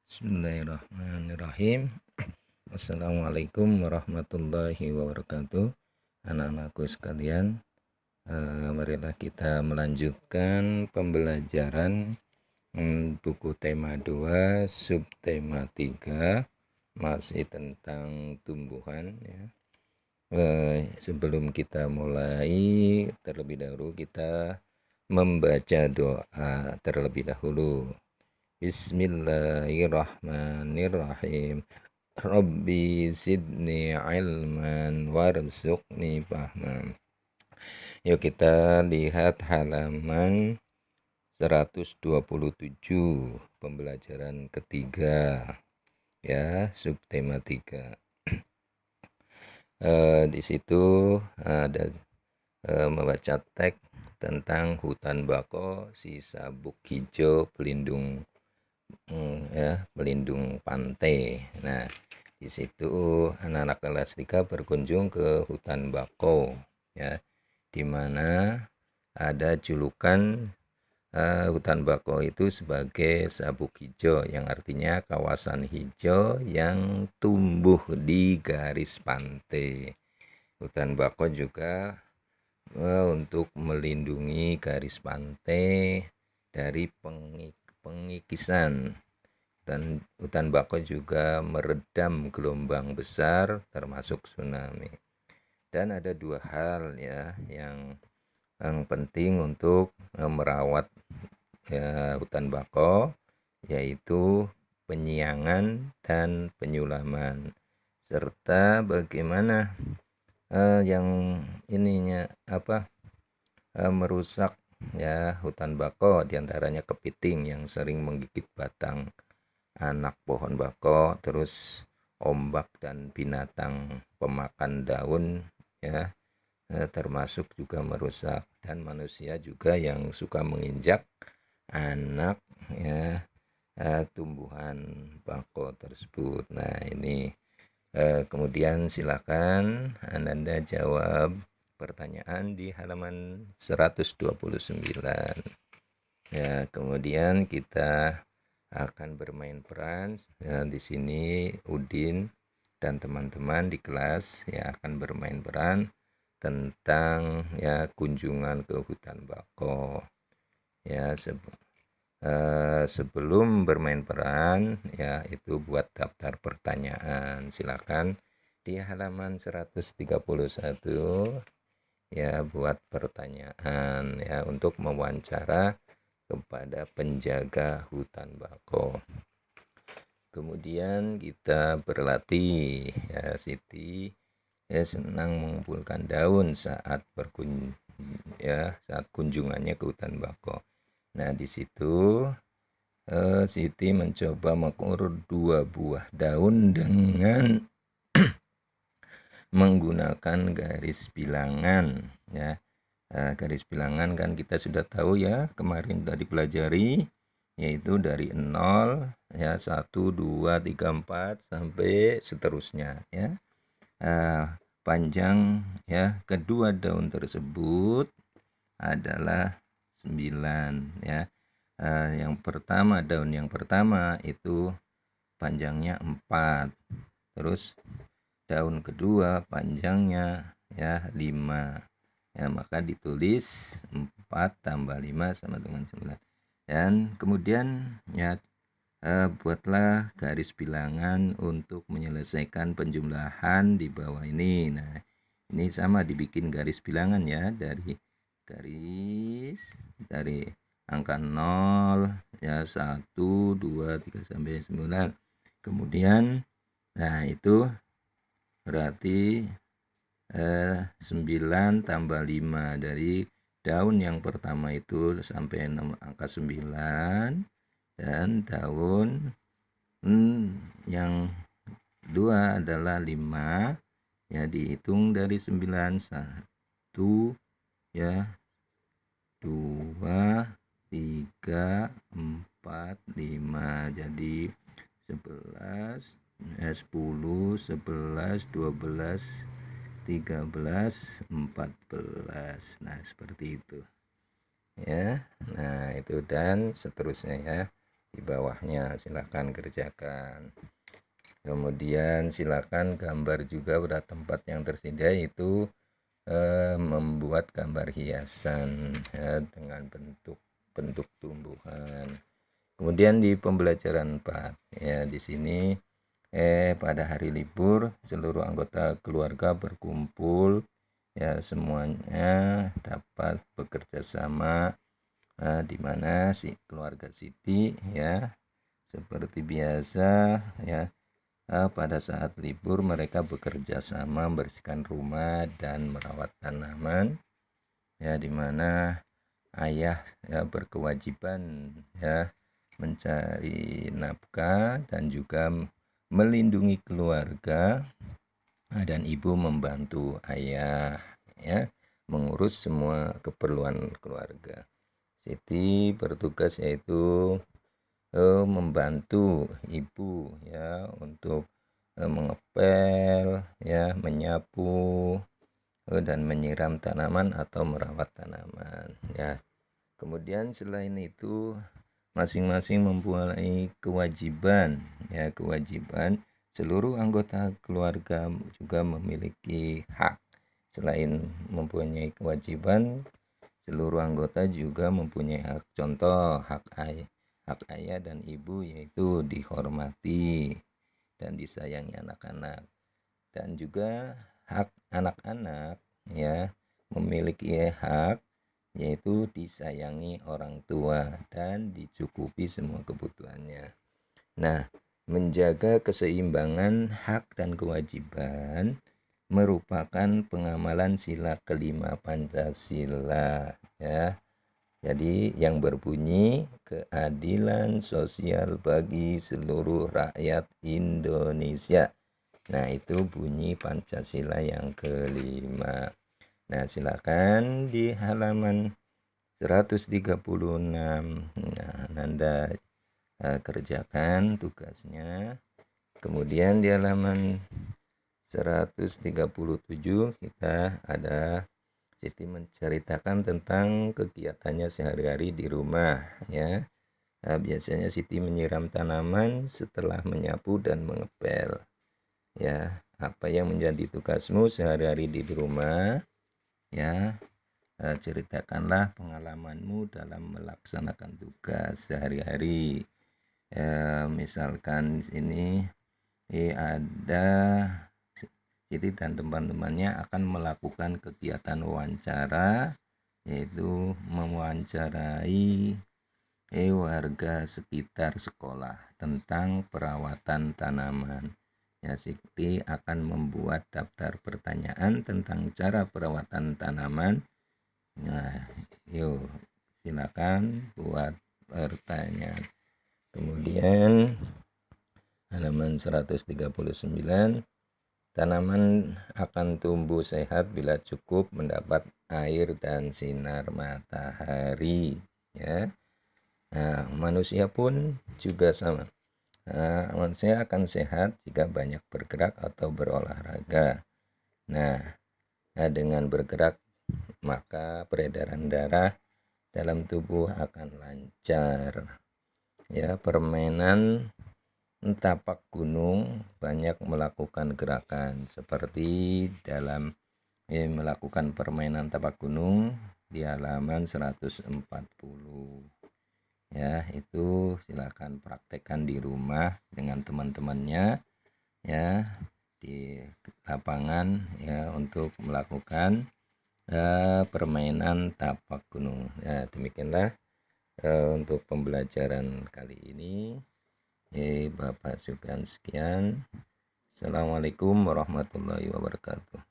Bismillahirrahmanirrahim. Assalamualaikum warahmatullahi wabarakatuh. Anak-anakku sekalian, marilah kita melanjutkan pembelajaran buku tema 2, subtema 3, masih tentang tumbuhan ya. Sebelum kita mulai, terlebih dahulu kita membaca doa terlebih dahulu. Bismillahirrahmanirrahim. Rabbi zidni ilman warzuqni fahman. Yuk kita lihat halaman 127, pembelajaran ketiga ya, subtema 3. Di situ ada membaca teks tentang hutan bako si sabuk hijau pelindung pelindung pantai. Nah, di situ anak-anak kelas 3 berkunjung ke hutan bako ya, di mana ada julukan hutan bako itu sebagai sabuk hijau, yang artinya kawasan hijau yang tumbuh di garis pantai. Hutan bako juga untuk melindungi garis pantai dari pengikisan. Dan hutan bako juga meredam gelombang besar termasuk tsunami. Dan ada dua hal ya yang penting untuk merawat hutan bako, yaitu penyiangan dan penyulaman, serta bagaimana yang ininya merusak ya hutan bako, diantaranya kepiting yang sering menggigit batang anak pohon bako, terus ombak dan binatang pemakan daun ya, termasuk juga merusak, dan manusia juga yang suka menginjak anak ya tumbuhan bako tersebut. Nah ini kemudian silakan Anda jawab pertanyaan di halaman 129 ya. Kemudian kita akan bermain peran di sini. Udin dan teman-teman di kelas ya akan bermain peran tentang ya kunjungan ke hutan bako ya. Sebelum bermain peran ya, itu buat daftar pertanyaan, silakan di halaman 131 ya, buat pertanyaan ya untuk mewawancara kepada penjaga hutan bako. Kemudian kita berlatih ya. Siti ya senang mengumpulkan daun saat saat kunjungannya ke hutan bako. Nah, di situ Siti mencoba mengurut 2 buah daun dengan menggunakan garis bilangan ya. Garis bilangan kan kita sudah tahu ya, kemarin tadi pelajari, yaitu dari 0 ya, 1 2 3 4 sampai seterusnya ya. Panjang ya kedua daun tersebut adalah 9 ya. Yang pertama, daun yang pertama itu panjangnya 4. Terus daun kedua panjangnya ya 5. Ya, maka ditulis 4 tambah 5 sama dengan 9. Dan kemudian ya buatlah garis bilangan untuk menyelesaikan penjumlahan di bawah ini. Nah, ini sama dibikin garis bilangan ya, dari angka 0 ya, 1 2 3 sampai 9. Kemudian nah itu berarti 9 tambah 5 dari daun yang pertama itu sampai angka 9, dan daun yang kedua adalah 5 ya, dihitung dari 9, 1 ya, 2 3 4 5, jadi 11 10 11 12 13 14. Nah, seperti itu ya. Nah, itu dan seterusnya ya. di bawahnya, silakan kerjakan. Kemudian silakan gambar juga pada tempat yang tersedia, yaitu membuat gambar hiasan ya, dengan bentuk tumbuhan. Kemudian di pembelajaran 4 ya, di sini pada hari libur seluruh anggota keluarga berkumpul ya, semuanya dapat bekerja sama di mana si keluarga Siti ya seperti biasa ya, pada saat libur mereka bekerja sama membersihkan rumah dan merawat tanaman ya, di mana ayah ya berkewajiban ya mencari nafkah dan juga melindungi keluarga, dan ibu membantu ayah ya mengurus semua keperluan keluarga. Siti bertugas yaitu membantu ibu ya untuk mengepel ya, menyapu dan menyiram tanaman atau merawat tanaman ya. Kemudian selain itu masing-masing mempunyai kewajiban ya, kewajiban. Seluruh anggota keluarga juga memiliki hak. Selain mempunyai kewajiban, seluruh anggota juga mempunyai hak. Contoh hak ayah dan ibu yaitu dihormati dan disayangi anak-anak, dan juga hak anak-anak ya memiliki hak yaitu disayangi orang tua dan dicukupi semua kebutuhannya. Nah, menjaga keseimbangan hak dan kewajiban merupakan pengamalan sila kelima Pancasila ya. Jadi yang berbunyi keadilan sosial bagi seluruh rakyat Indonesia. Nah, itu bunyi Pancasila yang kelima. Nah, silakan di halaman 136. Nah, Anda kerjakan tugasnya. Kemudian di halaman 137 kita ada Siti menceritakan tentang kegiatannya sehari-hari di rumah ya. Biasanya Siti menyiram tanaman setelah menyapu dan mengepel ya. Apa yang menjadi tugasmu sehari-hari di rumah ya, ceritakanlah pengalamanmu dalam melaksanakan tugas sehari-hari. Misalkan di sini ada Siti dan teman-temannya akan melakukan kegiatan wawancara, yaitu mewawancarai warga sekitar sekolah tentang perawatan tanaman. Ya, Siti akan membuat daftar pertanyaan tentang cara perawatan tanaman. Nah, yuk silakan buat pertanyaan. Kemudian halaman 139, tanaman akan tumbuh sehat bila cukup mendapat air dan sinar matahari ya. Nah, manusia pun juga sama. Manusia akan sehat jika banyak bergerak atau berolahraga. Nah, dengan bergerak maka peredaran darah dalam tubuh akan lancar. Ya, permainan tapak gunung banyak melakukan gerakan seperti dalam melakukan permainan tapak gunung di halaman 140. Ya, itu silakan praktekkan di rumah dengan teman-temannya ya di lapangan ya untuk melakukan permainan tapak gunung. Ya, demikianlah untuk pembelajaran kali ini. Bapak Sukan sekian. Assalamualaikum warahmatullahi wabarakatuh.